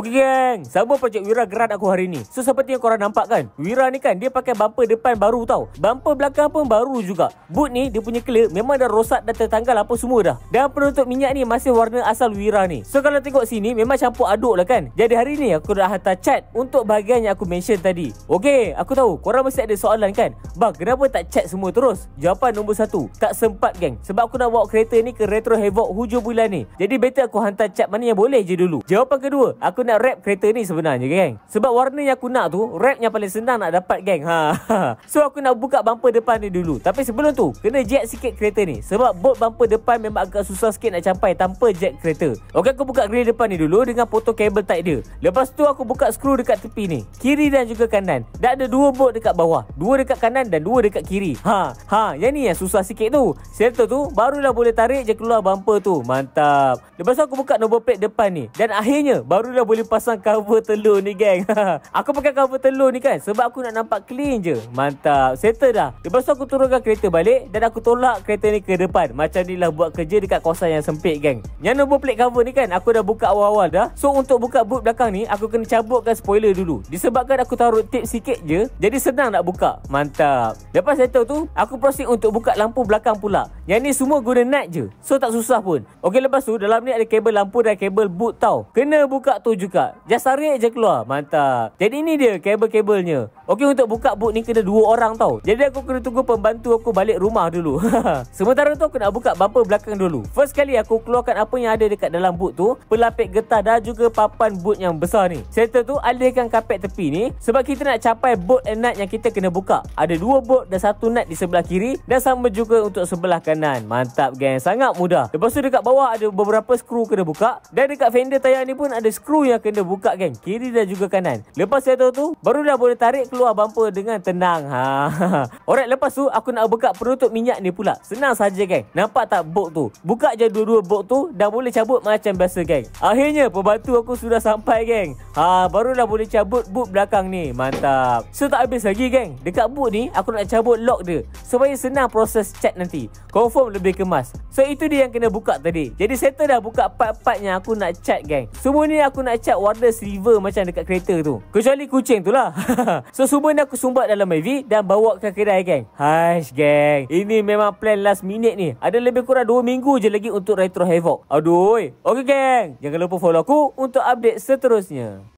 Okey geng, sama projek Wira geran aku hari ni. So seperti yang korang nampak kan, Wira ni kan dia pakai bumper depan baru tau. Bumper belakang pun baru juga. Boot ni dia punya clear memang dah rosak dan tertanggal apa semua dah. Dan penutup minyak ni masih warna asal Wira ni. So kalau tengok sini memang campur aduk lah kan. Jadi hari ni aku dah hantar chat untuk bahagian yang aku mention tadi. Okey, aku tahu korang mesti ada soalan kan. Bang, kenapa tak chat semua terus? Jawapan nombor 1, tak sempat geng. Sebab aku nak bawa kereta ni ke Retro Havoc hujung bulan ni. Jadi better aku hantar chat mana yang boleh je dulu. Jawapan kedua, aku nak wrap kereta ni sebenarnya geng. Sebab warna yang aku nak tu wrap yang paling senang nak dapat geng. So aku nak buka bumper depan ni dulu. Tapi sebelum tu kena jack sikit kereta ni. Sebab bolt bumper depan memang agak susah sikit nak capai tanpa jack kereta. Okey, aku buka grill depan ni dulu dengan potong kabel tight dia. Lepas tu aku buka skru dekat tepi ni, kiri dan juga kanan. Dan ada 2 bolt dekat bawah, 2 dekat kanan dan 2 dekat kiri. Yang ni yang susah sikit tu. Settle tu barulah boleh tarik je keluar bumper tu. Mantap. Lepas tu aku buka number plate depan ni. Dan akhirnya barulah boleh pasang cover telur ni geng. Aku pakai cover telur ni kan sebab aku nak nampak clean je. Mantap. Settle dah. Lepas tu aku turunkan kereta balik dan aku tolak kereta ni ke depan. Macam ni lah buat kerja dekat kawasan yang sempit geng. Yang number plate cover ni kan aku dah buka awal-awal dah. So untuk buka boot belakang ni aku kena cabutkan spoiler dulu. Disebabkan aku taruh tip sikit je, jadi senang nak buka. Mantap. Lepas settle tu aku proceed untuk buka lampu belakang pula. Yang ni semua guna nut je, so tak susah pun. Okey, lepas tu dalam ni ada kabel lampu dan kabel boot tau. Kena buka tu juga. Just tarik je keluar. Mantap. Jadi ni dia kabel-kabelnya. Okey, untuk buka boot ni kena 2 orang tau. Jadi aku kena tunggu pembantu aku balik rumah dulu. Sementara tu aku nak buka bumper belakang dulu. First kali aku keluarkan apa yang ada dekat dalam boot tu, pelapik getah dan juga papan boot yang besar ni. Settle tu alihkan kapet tepi ni sebab kita nak capai bolt and nut yang kita kena buka. Ada 2 bolt dan 1 nut di sebelah kiri dan sama juga untuk sebelah kanan. Mantap geng, sangat mudah. Lepas tu dekat bawah ada beberapa skru kena buka dan dekat fender tayar ni pun ada skru yang kena buka geng, kiri dan juga kanan. Lepas settle tu barulah boleh tarik keluar bumper dengan tenang. Alright, lepas tu aku nak buka penutup minyak ni pula. Senang saja geng. Nampak tak bolt tu? Buka je 2 bolt tu dan boleh cabut macam biasa geng. Akhirnya pembantu aku sudah sampai geng. Barulah boleh cabut boot belakang ni. Mantap. So tak habis lagi geng. Dekat boot ni aku nak cabut lock dia supaya senang proses cat nanti. Confirm lebih kemas. So itu dia yang kena buka tadi. Jadi settle dah buka part-part yang aku nak cat geng. Semua ni aku nak cat warna silver macam dekat kereta tu. Kecuali kucing tu lah. So semua ni aku sumbat dalam MV dan bawa ke kedai geng. Haish geng, ini memang plan last minute ni. Ada lebih kurang 2 minggu je lagi untuk Retro Havoc. Aduh. Okey geng, jangan lupa follow aku untuk update seterusnya.